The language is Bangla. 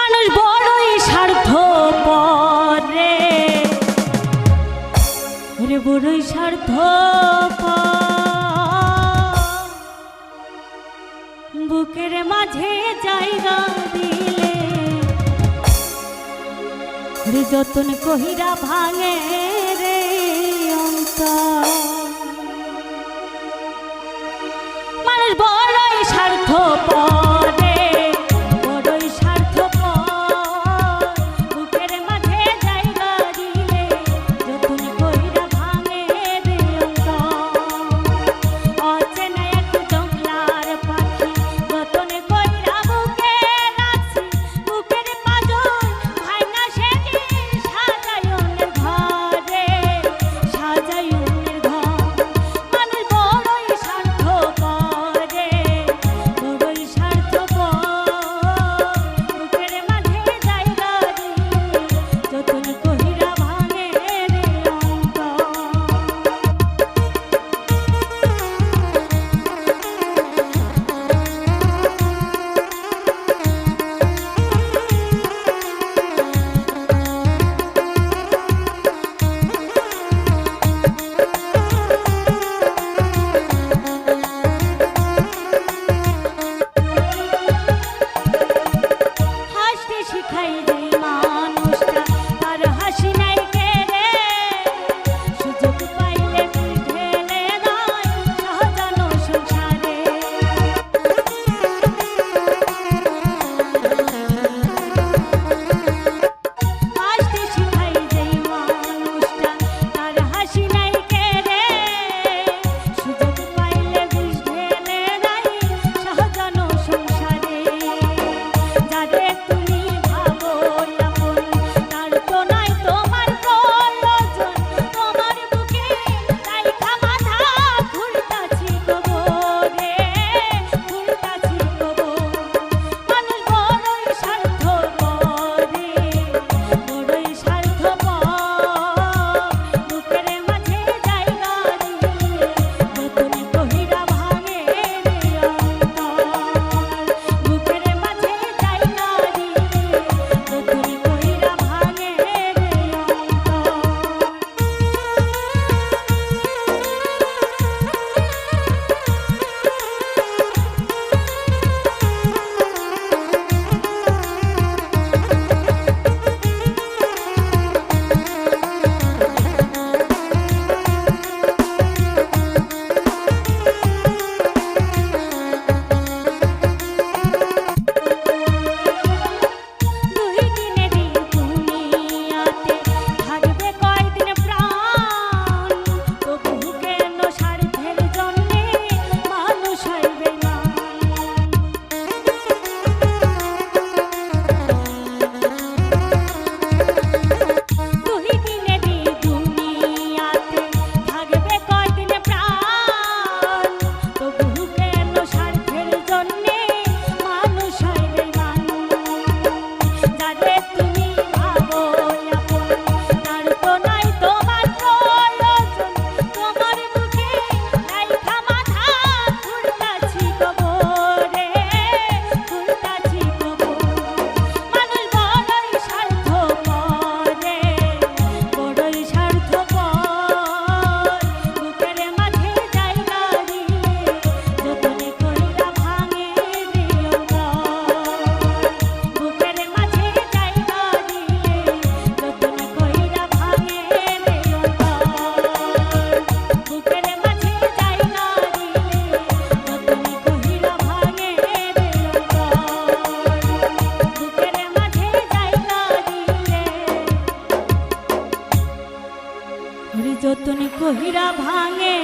মানুষ বড়ই স্বার্থপর রে, ওরে বড়ই স্বার্থপর। বুকের মাঝে জায়গা দিলে রে যতন কহিরা ভাঙে রে অন্তর। মানুষ বড়ই স্বার্থপর রে, বড়ই স্বার্থপর। বুকের মাঝে জায়গা দিলে যতন কহিরা ভাঙে রে অন্তর। অচেনা এক জংলার পাখি যতন কইরা বুকে রাখছি, বুকের পাঁজর ভাঙা সেটি সাজায়নের ঘরে, সাজায়নের ঘর। মানুষ বড়ই স্বার্থপর রে, বড়ই স্বার্থপর। বুকের মাঝে জায়গা দিলে যতন কহিরা ভাঙে রে অন্তর। হাসতে শিখাই যেই মানুষটা তার হাসি নাই কেড়ে, সুযোগ পাইলে ঢেলে দেয় সাজানো সংসারে। হাসতে শিখাই যেই মানুষটা তার হাসি নাই কেড়ে, সুযোগ পাইলে ঢেলে দেয় সাজানো সংসারে। যারে তুমি ভাবো আপন তার তো নাই তোমার প্রয়োজন, তোমার বুকে রাইখা মাথা ঘুরতাছি কবরে, ঘুরতাছি কবর। মানুষ বড়ই স্বার্থপর রে, বড়ই স্বার্থপর। বুকের মাঝে জায়গা দিলে যতন কহিরা ভাঙে রে অন্তর। বুকের মাঝে জায়গা দিলে যতন কহিরা ভাঙে রে দুই দিনেরই দুনিয়াতে থাকবে কয়দিন প্রাণ, তবু কেন স্বার্থের জন্যে মানুষ হয় বেঈমান। দুই দিনেরই দুনিয়াতে থাকবে কয়দিন প্রাণ, তবু কেন স্বার্থের জন্যে মানুষ হয় বেঈমান। যারে তুমি ভাবো আপন তার তো নাই তোমার প্রয়োজন, তোমার বুকে রাইখা মাথা ঘুরতাছি কবরে, ঘুরতাছি কবর। মানুষ বড়ই স্বার্থপর রে, বড়ই স্বার্থপর। বুকের মাঝে জায়গা দিলে যতন কইরা ভাঙে রে অন্তর। বুকের মাঝে জায়গা দিলে যতন কইরা ভাঙে রে অন্তর। বুকের মাঝে জায়গা দিলে যতন কইরা ভাঙে রে অন্তর। বুকের মাঝে জায়গা দিলে ওরে যতন কহিরা ভাঙে